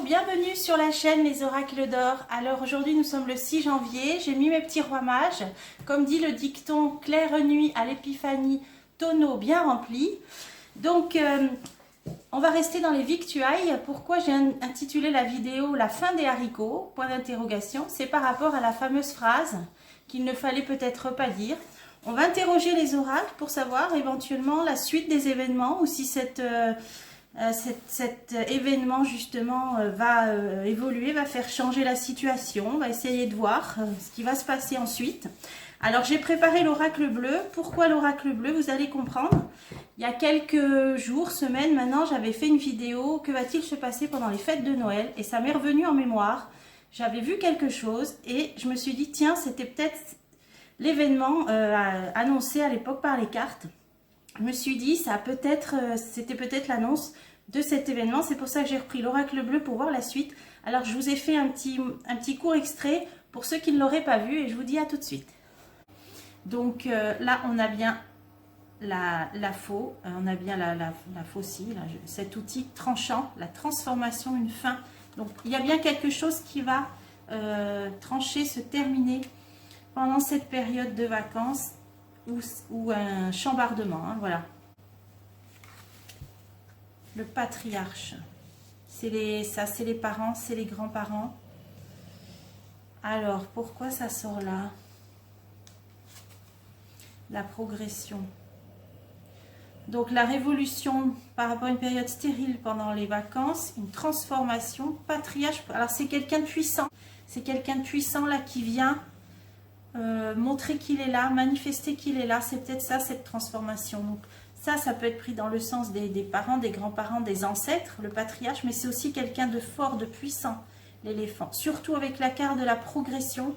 bienvenue sur la chaîne Les Oracles d'Or. Alors aujourd'hui nous sommes le 6 janvier, j'ai mis mes petits rois mages. Comme dit le dicton, claire nuit à l'épiphanie, tonneau bien rempli. Donc on va rester dans les victuailles. Pourquoi j'ai intitulé la vidéo La fin des haricots, point d'interrogation. C'est par rapport à la fameuse phrase qu'il ne fallait peut-être pas dire. On va interroger les oracles pour savoir éventuellement la suite des événements ou si cet événement justement va évoluer, va faire changer la situation. On va essayer de voir ce qui va se passer ensuite. Alors j'ai préparé l'oracle bleu. Pourquoi l'oracle bleu? Vous allez comprendre. Il y a quelques jours, semaines maintenant, j'avais fait une vidéo. Que va-t-il se passer pendant les fêtes de Noël? Et ça m'est revenu en mémoire. J'avais vu quelque chose et je me suis dit tiens, c'était peut-être l'événement annoncé à l'époque par les cartes. Je me suis dit, c'était peut-être l'annonce de cet événement. C'est pour ça que j'ai repris l'oracle bleu pour voir la suite. Alors, je vous ai fait un petit court extrait pour ceux qui ne l'auraient pas vu et je vous dis à tout de suite. Donc là, on a bien la faux, on a bien la faucille, cet outil tranchant, la transformation, une fin. Donc, il y a bien quelque chose qui va trancher, se terminer pendant cette période de vacances. Ou un chambardement, hein, voilà. Le patriarche, c'est les parents, c'est les grands-parents. Alors, pourquoi ça sort là? La progression. Donc, la révolution par rapport à une période stérile pendant les vacances, une transformation, patriarche. Alors, c'est quelqu'un de puissant. C'est quelqu'un de puissant là qui vient montrer qu'il est là, manifester qu'il est là, c'est peut-être ça cette transformation. Donc ça peut être pris dans le sens des parents, des grands-parents, des ancêtres, le patriarche, mais c'est aussi quelqu'un de fort, de puissant, l'éléphant. Surtout avec la carte de la progression,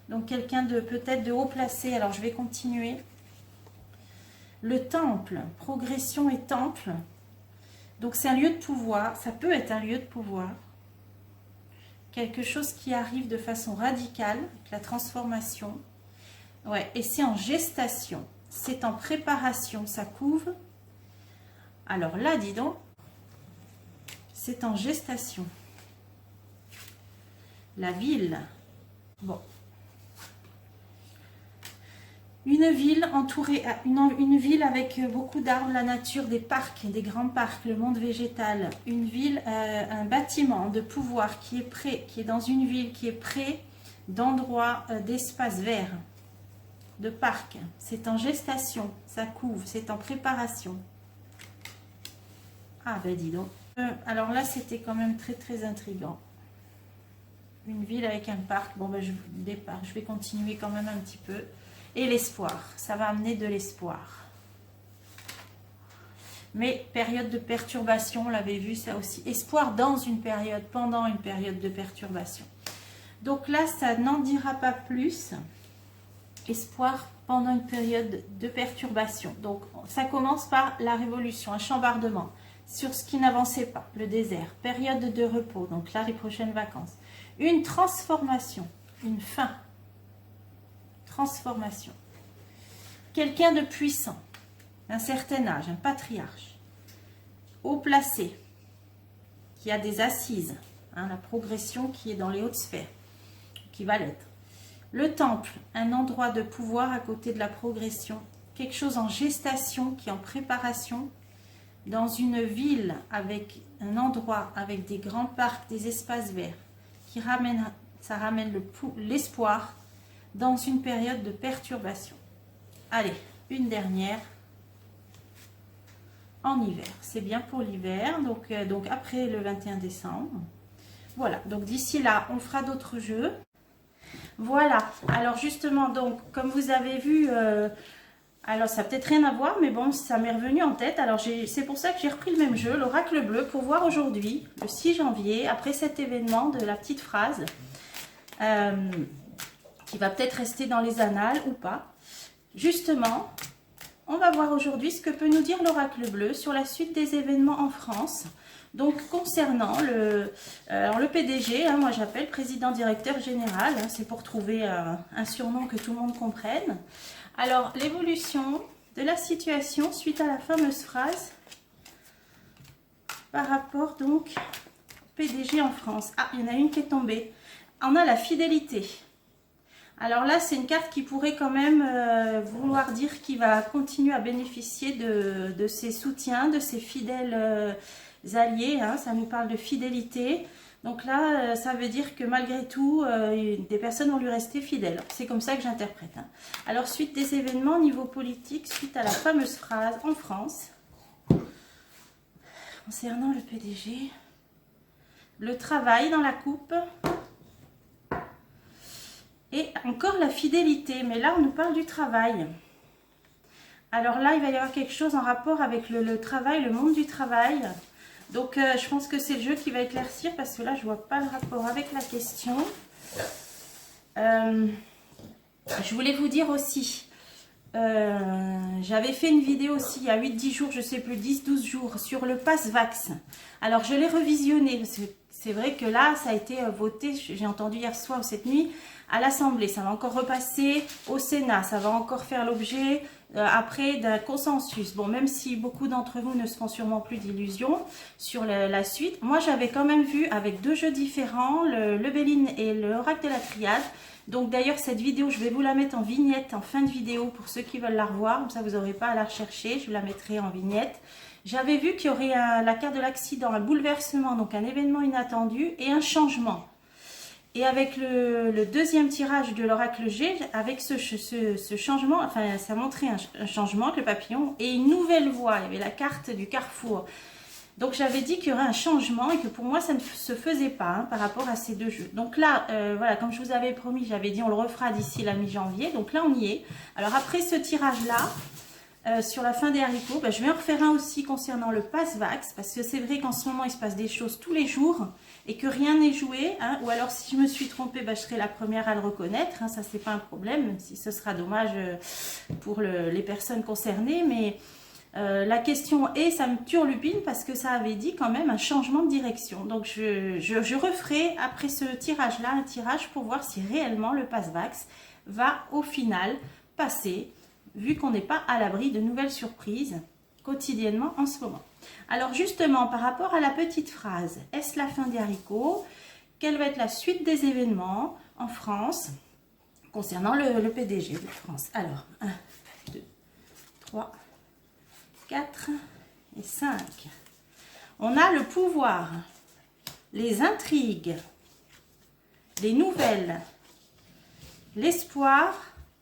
donc quelqu'un de peut-être de haut placé. Alors je vais continuer. Le temple, progression et temple. Donc c'est un lieu de pouvoir, ça peut être un lieu de pouvoir. Quelque chose qui arrive de façon radicale, la transformation. Ouais, et c'est en gestation, c'est en préparation, ça couve. Alors là, dis donc, c'est en gestation. La ville. Bon. Une ville entourée, une ville avec beaucoup d'arbres, la nature, des parcs, des grands parcs, le monde végétal. Une ville, un bâtiment de pouvoir qui est près, qui est dans une ville, qui est près d'endroits, d'espaces verts, de parcs. C'est en gestation, ça couvre, c'est en préparation. Ah ben dis donc. Alors là, c'était quand même très très intriguant. Une ville avec un parc. Bon ben je vais continuer quand même un petit peu. Et l'espoir, ça va amener de l'espoir. Mais période de perturbation, on l'avait vu ça aussi. Espoir dans une période, pendant une période de perturbation. Donc là, ça n'en dira pas plus. Espoir pendant une période de perturbation. Donc ça commence par la révolution, un chambardement sur ce qui n'avançait pas, le désert. Période de repos, donc là les prochaines vacances. Une transformation, une fin. Transformation. Quelqu'un de puissant, d'un certain âge, un patriarche, haut placé, qui a des assises, hein, la progression qui est dans les hautes sphères, qui va l'être. Le temple, un endroit de pouvoir à côté de la progression, quelque chose en gestation qui est en préparation, dans une ville avec un endroit avec des grands parcs, des espaces verts, ça ramène l'espoir, dans une période de perturbation. Allez, une dernière. En hiver. C'est bien pour l'hiver. Donc après le 21 décembre. Voilà. Donc d'ici là, on fera d'autres jeux. Voilà. Alors justement, donc, comme vous avez vu, alors ça n'a peut-être rien à voir, mais bon, ça m'est revenu en tête. Alors c'est pour ça que j'ai repris le même jeu, l'oracle bleu, pour voir aujourd'hui, le 6 janvier, après cet événement de la petite phrase. Qui va peut-être rester dans les annales ou pas. Justement, on va voir aujourd'hui ce que peut nous dire l'oracle bleu sur la suite des événements en France. Donc, concernant le PDG, hein, moi j'appelle président directeur général, hein, c'est pour trouver un surnom que tout le monde comprenne. Alors, l'évolution de la situation suite à la fameuse phrase par rapport donc PDG en France. Ah, il y en a une qui est tombée. On a la fidélité. Alors là, c'est une carte qui pourrait quand même vouloir dire qu'il va continuer à bénéficier de ses soutiens, de ses fidèles alliés. Hein. Ça nous parle de fidélité. Donc là, ça veut dire que malgré tout, des personnes vont lui rester fidèles. C'est comme ça que j'interprète. Hein. Alors, suite des événements au niveau politique, suite à la fameuse phrase en France, concernant le PDG, le travail dans la coupe, et encore la fidélité. Mais là, on nous parle du travail. Alors là, il va y avoir quelque chose en rapport avec le travail, le monde du travail. Donc, je pense que c'est le jeu qui va éclaircir parce que là, je ne vois pas le rapport avec la question. Je voulais vous dire aussi, j'avais fait une vidéo aussi il y a 8-10 jours, je ne sais plus, 10-12 jours, sur le pass Vax. Alors, je l'ai revisionné parce que c'est vrai que là, ça a été voté, j'ai entendu hier soir ou cette nuit, à l'Assemblée. Ça va encore repasser au Sénat, ça va encore faire l'objet après d'un consensus. Bon, même si beaucoup d'entre vous ne se font sûrement plus d'illusions sur la suite, moi j'avais quand même vu avec 2 jeux différents, le Béline et l'Oracle de la Triade. Donc d'ailleurs cette vidéo, je vais vous la mettre en vignette en fin de vidéo pour ceux qui veulent la revoir, comme ça vous n'aurez pas à la rechercher, je vous la mettrai en vignette. J'avais vu qu'il y aurait la carte de l'accident, un bouleversement, donc un événement inattendu et un changement. Et avec le deuxième tirage de l'oracle G, avec ce changement, enfin ça montrait un changement avec le papillon et une nouvelle voie. Il y avait la carte du carrefour. Donc j'avais dit qu'il y aurait un changement et que pour moi ça ne se faisait pas hein, par rapport à ces 2 jeux. Donc là, voilà, comme je vous avais promis, j'avais dit on le refera d'ici la mi-janvier. Donc là on y est. Alors après ce tirage-là, sur la fin des haricots, je vais en refaire un aussi concernant le pass Vax, parce que c'est vrai qu'en ce moment il se passe des choses tous les jours et que rien n'est joué, hein, ou alors si je me suis trompée, je serai la première à le reconnaître, hein, ça c'est pas un problème, même si ce sera dommage pour les personnes concernées, mais la question est, ça me turlupine parce que ça avait dit quand même un changement de direction, donc je referai après ce tirage-là un tirage pour voir si réellement le pass Vax va au final passer, vu qu'on n'est pas à l'abri de nouvelles surprises quotidiennement en ce moment. Alors justement, par rapport à la petite phrase, est-ce la fin des haricots? Quelle va être la suite des événements en France concernant le PDG de France? Alors, 1, 2, 3, 4 et 5. On a le pouvoir, les intrigues, les nouvelles, l'espoir,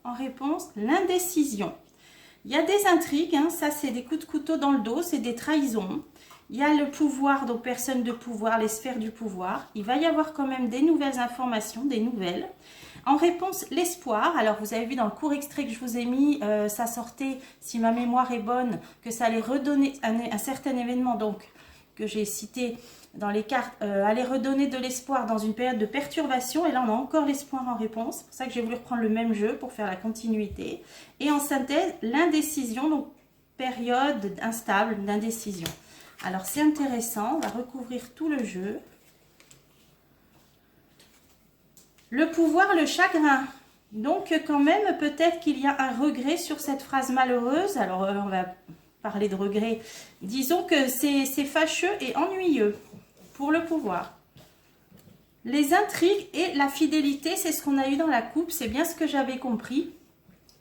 en réponse, l'indécision. Il y a des intrigues, hein, ça c'est des coups de couteau dans le dos, c'est des trahisons. Il y a le pouvoir, donc personne de pouvoir, les sphères du pouvoir. Il va y avoir quand même des nouvelles informations, des nouvelles. En réponse, l'espoir. Alors vous avez vu dans le court extrait que je vous ai mis, ça sortait, si ma mémoire est bonne, que ça allait redonner un certain événement, donc que j'ai cité dans les cartes, allait redonner de l'espoir dans une période de perturbation. Et là, on a encore l'espoir en réponse. C'est pour ça que j'ai voulu reprendre le même jeu pour faire la continuité. Et en synthèse, l'indécision, donc période instable d'indécision. Alors, c'est intéressant. On va recouvrir tout le jeu. Le pouvoir, le chagrin. Donc, quand même, peut-être qu'il y a un regret sur cette phrase malheureuse. Alors, on va parler de regret. Disons que c'est fâcheux et ennuyeux. Pour le pouvoir. Les intrigues et la fidélité, c'est ce qu'on a eu dans la coupe, c'est bien ce que j'avais compris.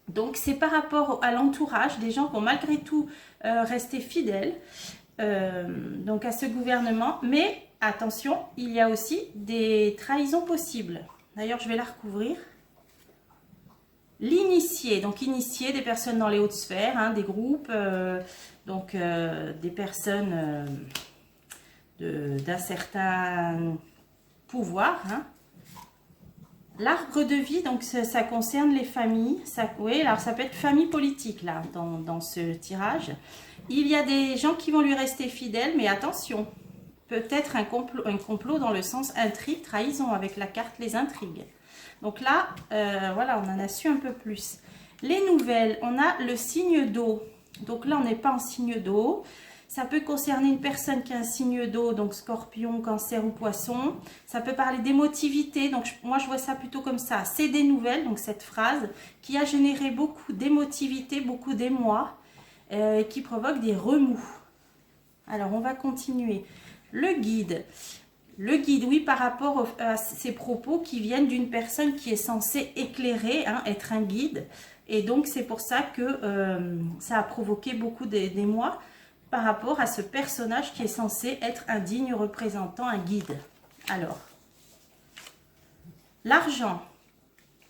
Donc c'est par rapport à l'entourage, des gens qui ont malgré tout resté fidèles donc à ce gouvernement. Mais attention, il y a aussi des trahisons possibles. D'ailleurs, je vais la recouvrir. L'initié, donc initié, des personnes dans les hautes sphères, hein, des groupes, des personnes... d'un certain pouvoir. Hein. L'arbre de vie, donc ça concerne les familles. Oui, alors ça peut être famille politique là, dans ce tirage. Il y a des gens qui vont lui rester fidèles, mais attention, peut-être un complot dans le sens intrigue, trahison, avec la carte les intrigues. Donc là, voilà, on en a su un peu plus. Les nouvelles, on a le signe d'eau. Donc là, on n'est pas en signe d'eau. Ça peut concerner une personne qui a un signe d'eau, donc scorpion, cancer ou poisson. Ça peut parler d'émotivité, donc moi je vois ça plutôt comme ça. C'est des nouvelles, donc cette phrase, qui a généré beaucoup d'émotivité, beaucoup d'émoi, qui provoque des remous. Alors on va continuer. Le guide. Le guide, oui, par rapport à ces propos qui viennent d'une personne qui est censée éclairer, hein, être un guide. Et donc, c'est pour ça que ça a provoqué beaucoup d'émoi par rapport à ce personnage qui est censé être un digne représentant, un guide. Alors, l'argent.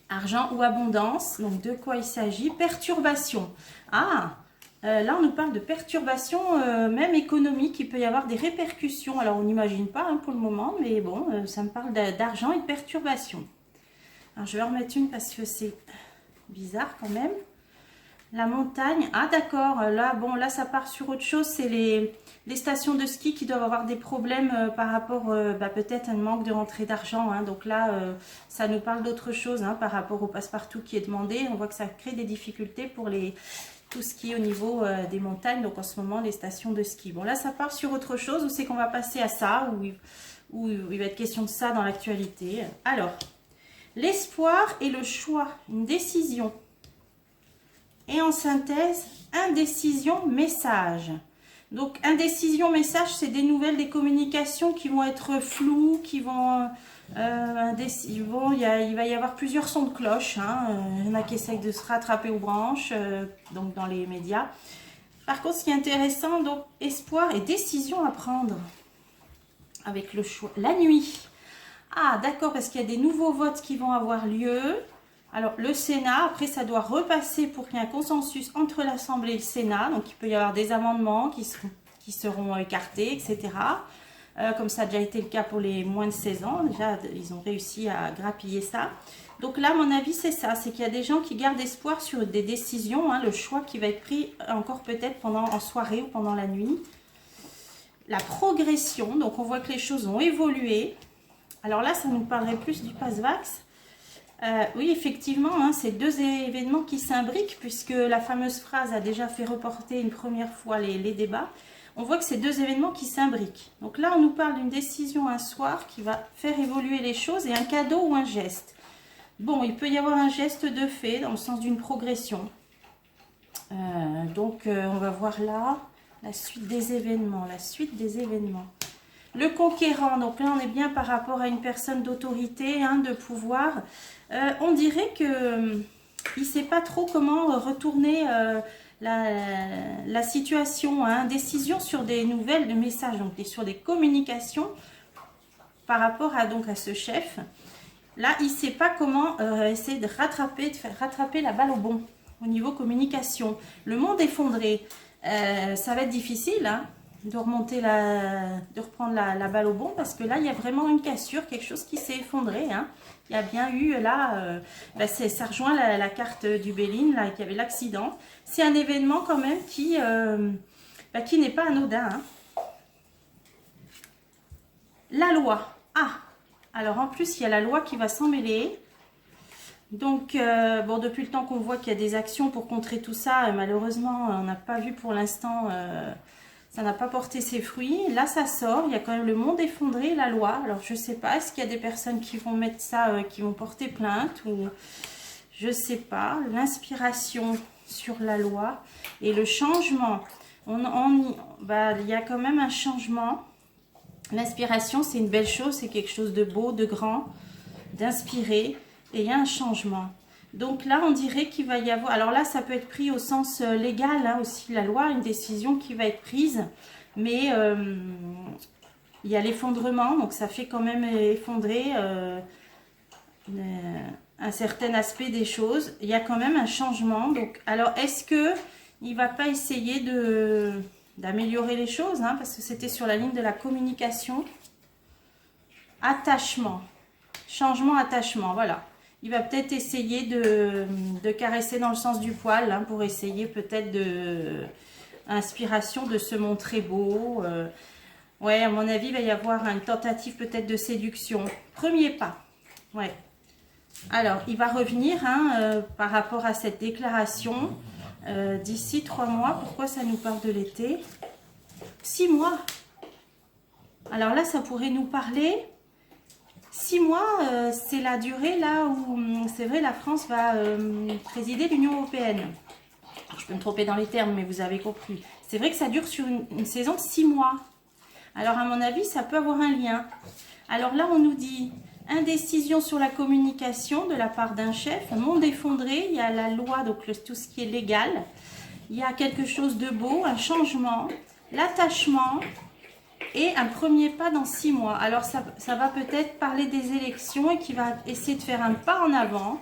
Argent ou abondance. Donc, de quoi il s'agit? Perturbation. Ah, là, on nous parle de perturbation, même économique. Il peut y avoir des répercussions. Alors, on n'imagine pas hein, pour le moment, mais bon, ça me parle d'argent et de perturbation. Alors, je vais en remettre une parce que c'est bizarre quand même. La montagne. Ah, d'accord. Là, bon, là, ça part sur autre chose. C'est les stations de ski qui doivent avoir des problèmes par rapport, peut-être un manque de rentrée d'argent. Hein. Donc là, ça nous parle d'autre chose hein, par rapport au passe-partout qui est demandé. On voit que ça crée des difficultés pour tout ce qui est au niveau des montagnes, donc en ce moment les stations de ski. Bon là ça part sur autre chose, où c'est qu'on va passer à ça, où il va être question de ça dans l'actualité. Alors, l'espoir et le choix, une décision. Et en synthèse, indécision, message. Donc indécision, message, c'est des nouvelles, des communications qui vont être floues, qui vont... il va y avoir plusieurs sons de cloche. Hein. Il y en a qui essayent de se rattraper aux branches, donc dans les médias. Par contre, ce qui est intéressant, donc espoir et décision à prendre avec le choix. La nuit. Ah, d'accord, parce qu'il y a des nouveaux votes qui vont avoir lieu. Alors, le Sénat, après, ça doit repasser pour qu'il y ait un consensus entre l'Assemblée et le Sénat. Donc, il peut y avoir des amendements qui seront écartés, etc. Comme ça a déjà été le cas pour les moins de 16 ans. Déjà, ils ont réussi à grappiller ça. Donc là, à mon avis, c'est ça. C'est qu'il y a des gens qui gardent espoir sur des décisions. Hein, le choix qui va être pris encore peut-être en soirée ou pendant la nuit. La progression. Donc, on voit que les choses ont évolué. Alors là, ça nous parlerait plus du Pass-Vax. Oui, effectivement, hein, c'est deux événements qui s'imbriquent puisque la fameuse phrase a déjà fait reporter une première fois les débats. On voit que c'est deux événements qui s'imbriquent. Donc là, on nous parle d'une décision un soir qui va faire évoluer les choses et un cadeau ou un geste. Bon, il peut y avoir un geste de fait dans le sens d'une progression. On va voir là la suite des événements. La suite des événements. Le conquérant, donc là, on est bien par rapport à une personne d'autorité, hein, de pouvoir. On dirait que il ne sait pas trop comment retourner... la situation, hein, décision sur des nouvelles, de messages, donc sur des communications par rapport à ce chef. Là, il ne sait pas comment essayer de faire rattraper la balle au bon au niveau communication. Le monde effondré, ça va être difficile hein, de reprendre la balle au bon parce que là, il y a vraiment une cassure, quelque chose qui s'est effondré. Hein. Il y a bien eu là, ça rejoint la carte du Béline, là, qui avait l'accident. C'est un événement quand même qui n'est pas anodin. Hein. La loi. Ah, alors en plus, il y a la loi qui va s'en mêler. Donc, depuis le temps qu'on voit qu'il y a des actions pour contrer tout ça, malheureusement, on n'a pas vu pour l'instant... ça n'a pas porté ses fruits. Là, ça sort. Il y a quand même le monde effondré, la loi. Alors, je ne sais pas. Est-ce qu'il y a des personnes qui vont mettre ça, qui vont porter plainte ou je ne sais pas. L'inspiration sur la loi et le changement. Il y a quand même un changement. L'inspiration, c'est une belle chose. C'est quelque chose de beau, de grand, d'inspiré. Et il y a un changement. Donc là, on dirait qu'il va y avoir... Alors là, ça peut être pris au sens légal, hein, aussi, la loi, une décision qui va être prise. Mais il y a l'effondrement, donc ça fait quand même effondrer un certain aspect des choses. Il y a quand même un changement. Donc, alors, est-ce qu'il ne va pas essayer d'améliorer les choses hein, parce que c'était sur la ligne de la communication. Attachement. Changement, attachement, voilà. Il va peut-être essayer de caresser dans le sens du poil hein, pour essayer peut-être inspiration de se montrer beau. Ouais, à mon avis, il va y avoir une tentative peut-être de séduction. Premier pas. Ouais. Alors, il va revenir hein, par rapport à cette déclaration d'ici 3 mois. Pourquoi ça nous parle de l'été? 6 mois. Alors là, ça pourrait nous parler... 6 mois, c'est la durée là où, c'est vrai, la France va présider l'Union européenne. Je peux me tromper dans les termes, mais vous avez compris. C'est vrai que ça dure sur une saison de 6 mois. Alors, à mon avis, ça peut avoir un lien. Alors là, on nous dit indécision sur la communication de la part d'un chef, monde effondré, il y a la loi, donc tout ce qui est légal, il y a quelque chose de beau, un changement, l'attachement et un premier pas dans 6 mois. Alors ça va peut-être parler des élections et qui va essayer de faire un pas en avant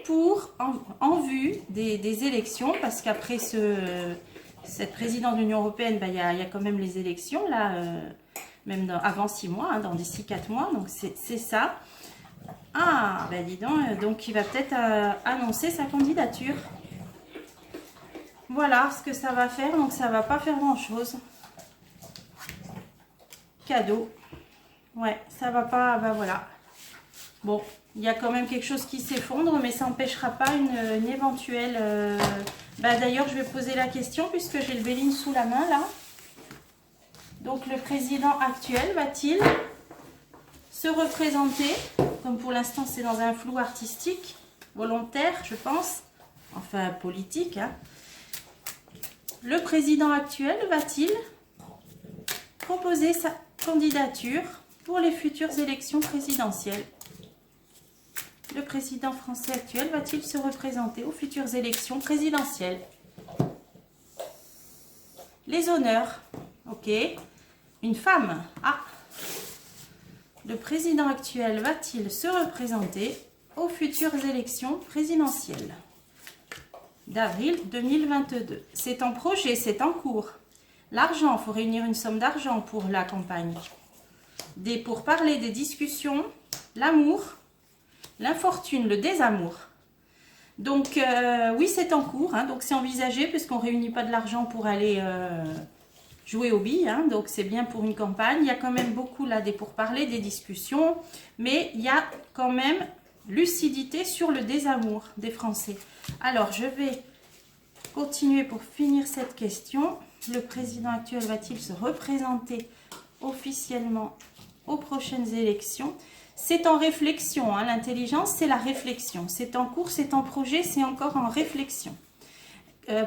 pour en vue des élections, parce qu'après cette présidence de l'Union européenne, ben, il y a quand même les élections là, même avant 6 mois, hein, dans d'ici 4 mois, donc c'est ça. Ah, ben dis donc il va peut-être annoncer sa candidature. Voilà ce que ça va faire, donc ça va pas faire grand-chose. Cadeau. Ouais, ça va pas, ben voilà. Bon, il y a quand même quelque chose qui s'effondre, mais ça n'empêchera pas une éventuelle... Bah, d'ailleurs, je vais poser la question puisque j'ai le Béline sous la main, là. Donc, le président actuel va-t-il se représenter, comme pour l'instant, c'est dans un flou artistique, volontaire, je pense, enfin politique, hein. Le président actuel va-t-il proposer sa candidature pour les futures élections présidentielles? Le président français actuel va-t-il se représenter aux futures élections présidentielles? Les honneurs. Ok. Une femme. Ah. Le président actuel va-t-il se représenter aux futures élections présidentielles d'avril 2022? C'est en projet, c'est en cours. L'argent, il faut réunir une somme d'argent pour la campagne. Des pourparlers, des discussions, l'amour, l'infortune, le désamour. Donc, oui, c'est en cours, hein, donc c'est envisagé puisqu'on ne réunit pas de l'argent pour aller jouer aux billes, hein, donc c'est bien pour une campagne. Il y a quand même beaucoup là des pourparlers, des discussions, mais il y a quand même lucidité sur le désamour des Français. Alors, je vais continuer pour finir cette question. Le président actuel va-t-il se représenter officiellement aux prochaines élections? C'est en réflexion, hein, l'intelligence c'est la réflexion. C'est en cours, c'est en projet, c'est encore en réflexion.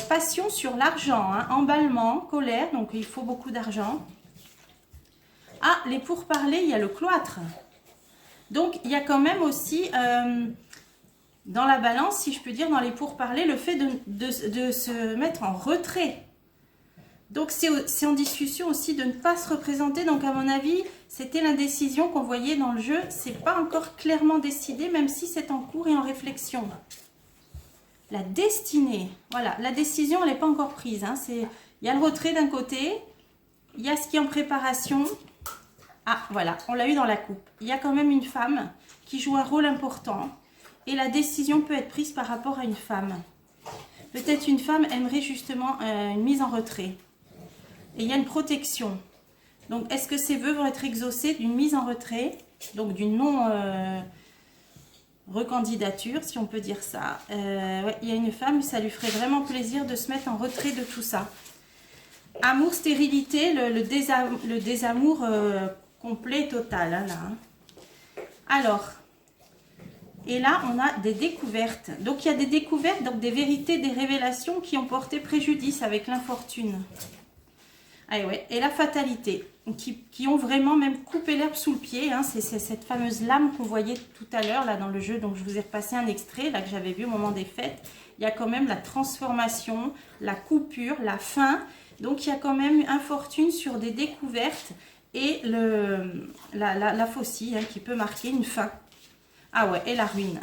Passion sur l'argent, hein, emballement, colère, donc il faut beaucoup d'argent. Ah, les pourparlers, il y a le cloître. Donc il y a quand même aussi, dans la balance, si je peux dire, dans les pourparlers, le fait de se mettre en retrait. Donc c'est en discussion aussi de ne pas se représenter. Donc à mon avis, c'était l'indécision qu'on voyait dans le jeu. C'est pas encore clairement décidé, même si c'est en cours et en réflexion. La destinée, voilà, la décision, elle n'est pas encore prise. Hein. Il y a le retrait d'un côté, il y a ce qui est en préparation. Ah, voilà, on l'a eu dans la coupe. Il y a quand même une femme qui joue un rôle important. Et la décision peut être prise par rapport à une femme. Peut-être une femme aimerait justement une mise en retrait. Et il y a une protection. Donc, est-ce que ces vœux vont être exaucés d'une mise en retrait, donc d'une non-recandidature, si on peut dire ça. Ouais, il y a une femme, ça lui ferait vraiment plaisir de se mettre en retrait de tout ça. Amour, stérilité, le désamour complet, total. Hein, là, hein. Alors, et là, on a des découvertes. Donc, il y a des découvertes, donc des vérités, des révélations qui ont porté préjudice avec l'infortune. Ah ouais. Et la fatalité, qui ont vraiment même coupé l'herbe sous le pied. Hein. C'est cette fameuse lame qu'on voyait tout à l'heure là dans le jeu. Donc je vous ai repassé un extrait là que j'avais vu au moment des fêtes. Il y a quand même la transformation, la coupure, la fin. Donc il y a quand même infortune sur des découvertes et la faucille, hein, qui peut marquer une fin. Ah ouais, et la ruine.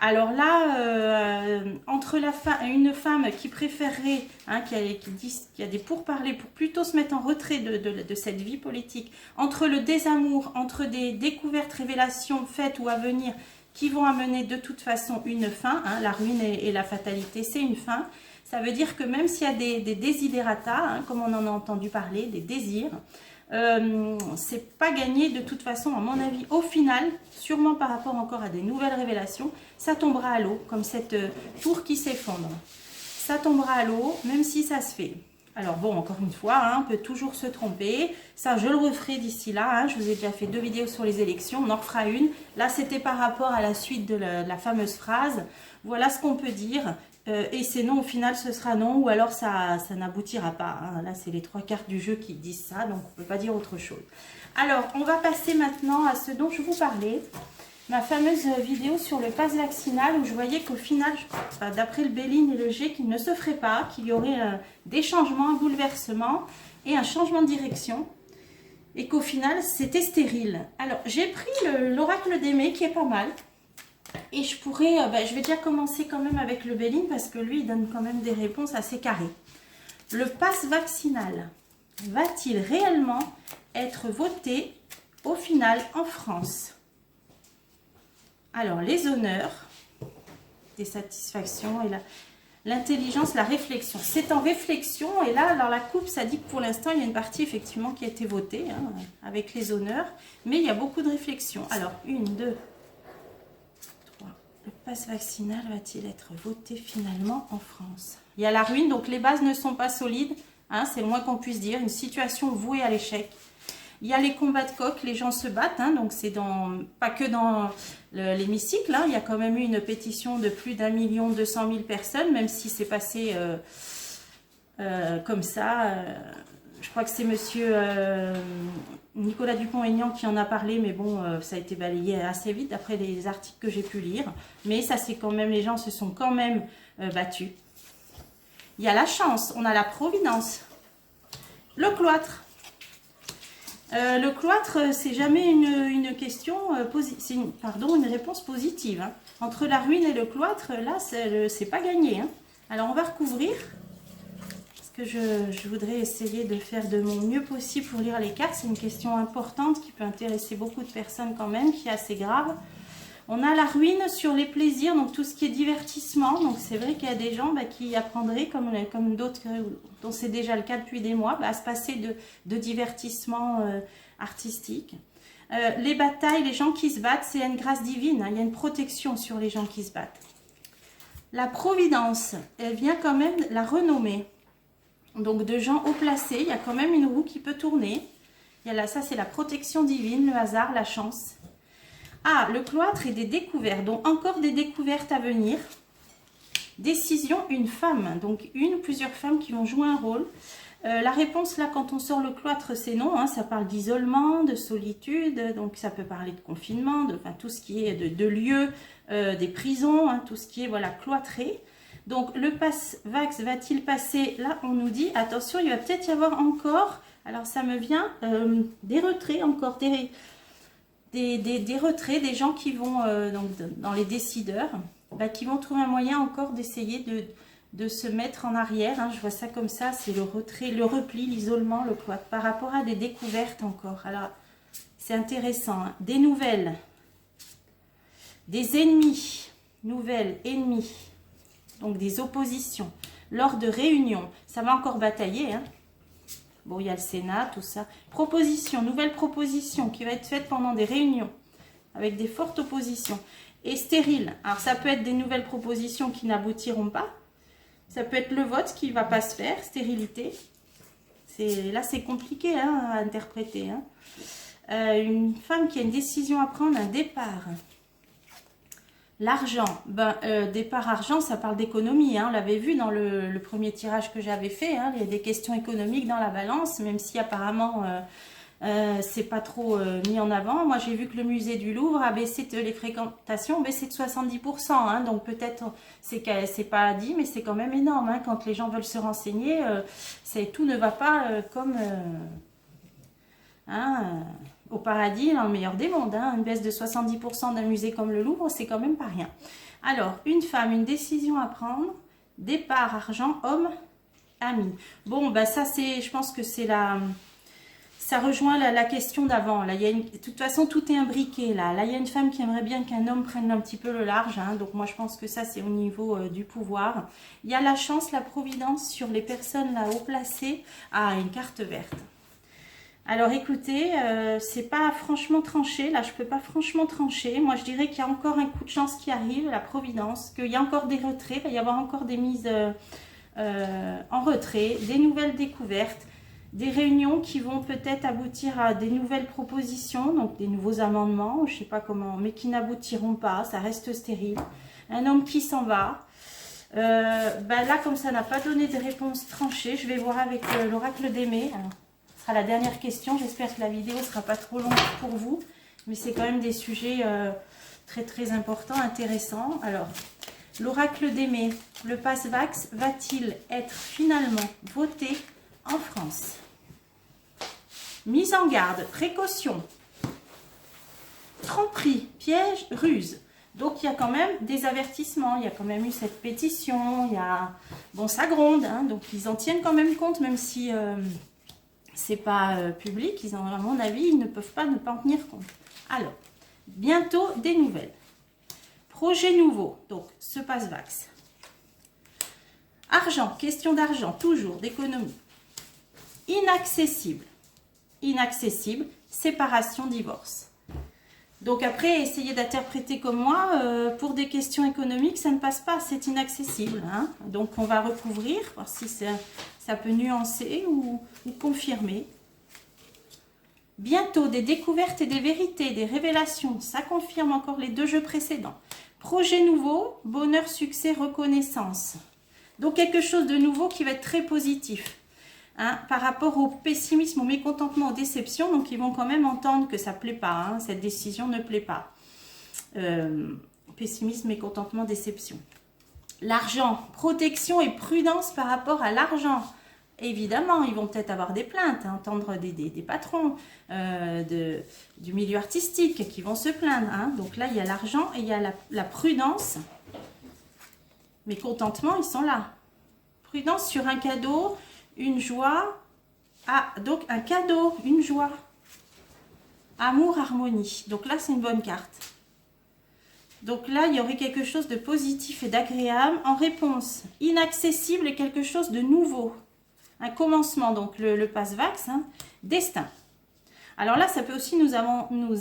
Alors là, entre une femme qui préférerait, hein, qui dit qu'il y a des pourparlers pour plutôt se mettre en retrait de cette vie politique, entre le désamour, entre des découvertes, révélations faites ou à venir, qui vont amener de toute façon une fin, hein, la ruine et la fatalité, c'est une fin. Ça veut dire que même s'il y a des desiderata, hein, comme on en a entendu parler, des désirs, c'est pas gagné de toute façon, à mon avis. Au final, sûrement par rapport encore à des nouvelles révélations, ça tombera à l'eau, comme cette tour qui s'effondre. Ça tombera à l'eau, même si ça se fait. Alors bon, encore une fois, hein, on peut toujours se tromper. Ça, je le referai d'ici là. Hein. Je vous ai déjà fait 2 vidéos sur les élections. On en refera une. Là, c'était par rapport à la suite de la fameuse phrase. Voilà ce qu'on peut dire. et c'est non, au final ce sera non, ou alors ça n'aboutira pas. Hein. Là, c'est les 3 cartes du jeu qui disent ça, donc on ne peut pas dire autre chose. Alors, on va passer maintenant à ce dont je vous parlais. Ma fameuse vidéo sur le pass vaccinal, où je voyais qu'au final, d'après le Béline et le G, qu'il ne se ferait pas, qu'il y aurait des changements, un bouleversement et un changement de direction. Et qu'au final, c'était stérile. Alors, j'ai pris l'oracle d'Aimé, qui est pas mal. Et je pourrais, je vais déjà commencer quand même avec le Béline, parce que lui, il donne quand même des réponses assez carrées. Le pass vaccinal va-t-il réellement être voté au final en France? Alors, les honneurs, des satisfactions et l'intelligence, la réflexion. C'est en réflexion, et là, alors la coupe, ça dit que pour l'instant, il y a une partie effectivement qui a été votée, hein, avec les honneurs, mais il y a beaucoup de réflexion. Alors, 1, 2, 3. Le pass vaccinal va-t-il être voté finalement en France? Il y a la ruine, donc les bases ne sont pas solides, hein, c'est le moins qu'on puisse dire, une situation vouée à l'échec. Il y a les combats de coq, les gens se battent, hein, donc c'est pas que dans l'hémicycle, hein, il y a quand même eu une pétition de plus d'1 200 000 personnes, même si c'est passé comme ça. Je crois que c'est monsieur Nicolas Dupont-Aignan qui en a parlé, mais bon, ça a été balayé assez vite d'après les articles que j'ai pu lire. Mais ça, c'est quand même, les gens se sont quand même battus. Il y a la chance, on a la providence, le cloître. Le cloître, c'est jamais une question, une réponse positive. Hein. Entre la ruine et le cloître, là, c'est pas gagné. Hein. Alors, on va recouvrir. Parce que je voudrais essayer de faire de mon mieux possible pour lire les cartes. C'est une question importante qui peut intéresser beaucoup de personnes quand même, qui est assez grave. On a la ruine sur les plaisirs, donc tout ce qui est divertissement. Donc, c'est vrai qu'il y a des gens qui apprendraient, comme d'autres, dont c'est déjà le cas depuis des mois, à se passer de divertissement artistique. Les batailles, les gens qui se battent, c'est une grâce divine. Hein, il y a une protection sur les gens qui se battent. La providence, elle vient quand même la renommer. Donc, de gens haut placés, il y a quand même une roue qui peut tourner. Il y a là, ça, c'est la protection divine, le hasard, la chance. Ah, le cloître et des découvertes, donc encore des découvertes à venir. Décision, une femme, donc une ou plusieurs femmes qui vont jouer un rôle. La réponse là, quand on sort le cloître, c'est non, hein, ça parle d'isolement, de solitude, donc ça peut parler de confinement, tout ce qui est de lieux, des prisons, hein, tout ce qui est voilà cloîtré. Donc le pass vax va-t-il passer? Là, on nous dit, attention, il va peut-être y avoir encore, alors ça me vient, des retraits encore, des retraits, des gens qui vont donc dans les décideurs, qui vont trouver un moyen encore d'essayer de se mettre en arrière. Hein, je vois ça comme ça, c'est le retrait, le repli, l'isolement, le cloître, par rapport à des découvertes encore. Alors, c'est intéressant. Hein. Des nouvelles, des ennemis, nouvelles, ennemis, donc des oppositions, lors de réunions. Ça va encore batailler, hein. Bon, il y a le Sénat, tout ça. Proposition, nouvelle proposition qui va être faite pendant des réunions avec des fortes oppositions. Et stérile. Alors, ça peut être des nouvelles propositions qui n'aboutiront pas. Ça peut être le vote qui ne va pas se faire, stérilité. Là, c'est compliqué hein, à interpréter. Hein. Une femme qui a une décision à prendre, un départ. L'argent, départ argent, ça parle d'économie. Hein. On l'avait vu dans le premier tirage que j'avais fait. Hein. Il y a des questions économiques dans la balance, même si apparemment c'est pas trop mis en avant. Moi, j'ai vu que le musée du Louvre a baissé les fréquentations, baissé de 70%. Hein. Donc peut-être c'est pas dit, mais c'est quand même énorme. Hein. Quand les gens veulent se renseigner, tout ne va pas comme au paradis, dans le meilleur des mondes. Hein. Une baisse de 70% d'un musée comme le Louvre, c'est quand même pas rien. Alors, une femme, une décision à prendre, départ, argent, homme, ami. Bon, ça c'est, je pense que c'est ça rejoint la question d'avant. Là, de toute façon, tout est imbriqué. Là, il y a une femme qui aimerait bien qu'un homme prenne un petit peu le large. Hein. Donc, moi, je pense que ça, c'est au niveau du pouvoir. Il y a la chance, la providence sur les personnes là haut placées. Ah, une carte verte. Alors écoutez, c'est pas franchement tranché, là je peux pas franchement trancher. Moi je dirais qu'il y a encore un coup de chance qui arrive, la providence, qu'il y a encore des retraits, il va y avoir encore des mises en retrait, des nouvelles découvertes, des réunions qui vont peut-être aboutir à des nouvelles propositions, donc des nouveaux amendements, je sais pas comment, mais qui n'aboutiront pas, ça reste stérile. Un homme qui s'en va. Là, comme ça n'a pas donné de réponse tranchée, je vais voir avec l'oracle d'Aimé. Ce sera la dernière question. J'espère que la vidéo ne sera pas trop longue pour vous. Mais c'est quand même des sujets très très importants, intéressants. Alors, l'oracle d'Aimé, le pass-vax va-t-il être finalement voté en France? Mise en garde, précaution, tromperie, piège, ruse. Donc, il y a quand même des avertissements. Il y a quand même eu cette pétition. Il y a... Bon, ça gronde. Hein, donc, ils en tiennent quand même compte, même si c'est pas public. Ils en, à mon avis, ils ne peuvent pas ne pas en tenir compte. Alors, bientôt des nouvelles. Projet nouveau. Donc, ce pass-vax. Argent. Question d'argent. Toujours. D'économie. Inaccessible. Inaccessible. Séparation, divorce. Donc après, essayez d'interpréter comme moi, pour des questions économiques, ça ne passe pas, c'est inaccessible. Hein. Donc on va recouvrir, voir si ça peut nuancer ou confirmer. Bientôt, des découvertes et des vérités, des révélations, ça confirme encore les deux jeux précédents. Projet nouveau, bonheur, succès, reconnaissance. Donc quelque chose de nouveau qui va être très positif. Hein, par rapport au pessimisme, au mécontentement, aux déceptions, donc ils vont quand même entendre que ça ne plaît pas, hein, cette décision ne plaît pas. Pessimisme, mécontentement, déception. L'argent, protection et prudence par rapport à l'argent. Évidemment, ils vont peut-être avoir des plaintes, hein, entendre des patrons du milieu artistique qui vont se plaindre. Hein. Donc là, il y a l'argent et il y a la prudence. Mécontentement, ils sont là. Prudence sur un cadeau. Une joie, donc un cadeau, une joie, amour, harmonie. Donc là, c'est une bonne carte. Donc là, il y aurait quelque chose de positif et d'agréable. En réponse, inaccessible et quelque chose de nouveau. Un commencement, donc le pass-vax, hein. Destin. Alors là, ça peut aussi nous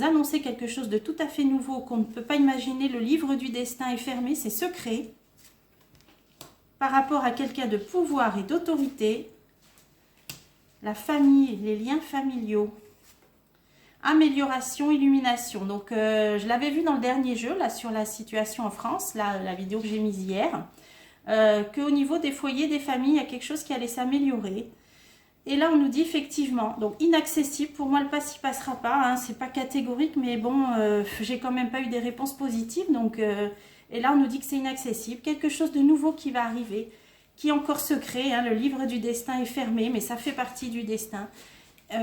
annoncer quelque chose de tout à fait nouveau qu'on ne peut pas imaginer. Le livre du destin est fermé, c'est secret. Par rapport à quelqu'un de pouvoir et d'autorité. La famille, les liens familiaux, amélioration, illumination. Donc, je l'avais vu dans le dernier jeu, là, sur la situation en France, là, la vidéo que j'ai mise hier, qu'au niveau des foyers, des familles, il y a quelque chose qui allait s'améliorer. Et là, on nous dit effectivement, donc inaccessible, pour moi, le pass n'y passera pas, hein, c'est pas catégorique, mais bon, j'ai quand même pas eu des réponses positives, donc, et là, on nous dit que c'est inaccessible, quelque chose de nouveau qui va arriver, qui est encore secret, hein, le livre du destin est fermé, mais ça fait partie du destin,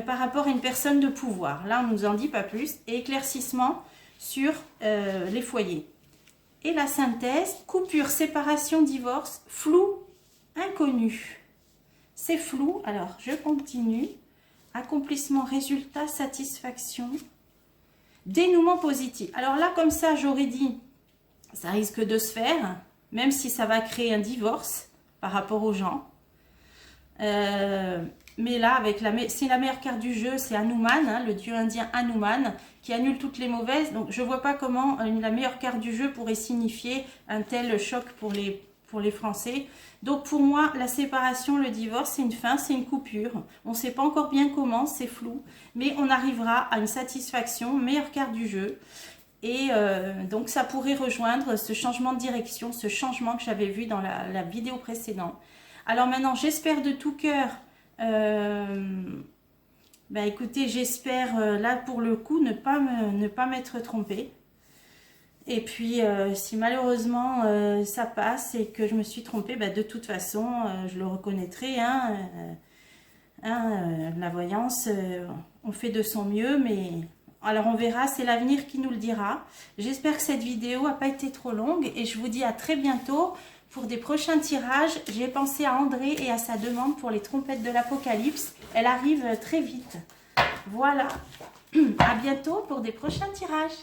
par rapport à une personne de pouvoir. Là, on ne nous en dit pas plus. Et éclaircissement sur les foyers. Et la synthèse, coupure, séparation, divorce, flou, inconnu. C'est flou, alors je continue. Accomplissement, résultat, satisfaction, dénouement positif. Alors là, comme ça, j'aurais dit, ça risque de se faire, même si ça va créer un divorce, par rapport aux gens. Mais là, c'est la meilleure carte du jeu, c'est Hanuman, hein, le dieu indien Hanuman, qui annule toutes les mauvaises. Donc, je ne vois pas comment la meilleure carte du jeu pourrait signifier un tel choc pour les Français. Donc, pour moi, la séparation, le divorce, c'est une fin, c'est une coupure. On ne sait pas encore bien comment, c'est flou. Mais on arrivera à une satisfaction, meilleure carte du jeu. Et donc, ça pourrait rejoindre ce changement de direction, ce changement que j'avais vu dans la vidéo précédente. Alors maintenant, j'espère de tout cœur, écoutez, j'espère là pour le coup ne pas m'être trompée. Et puis, si malheureusement ça passe et que je me suis trompée, de toute façon, je le reconnaîtrai. Hein, la voyance, on fait de son mieux, mais... Alors on verra, c'est l'avenir qui nous le dira. J'espère que cette vidéo n'a pas été trop longue et je vous dis à très bientôt pour des prochains tirages. J'ai pensé à André et à sa demande pour les trompettes de l'Apocalypse. Elle arrive très vite. Voilà, à bientôt pour des prochains tirages.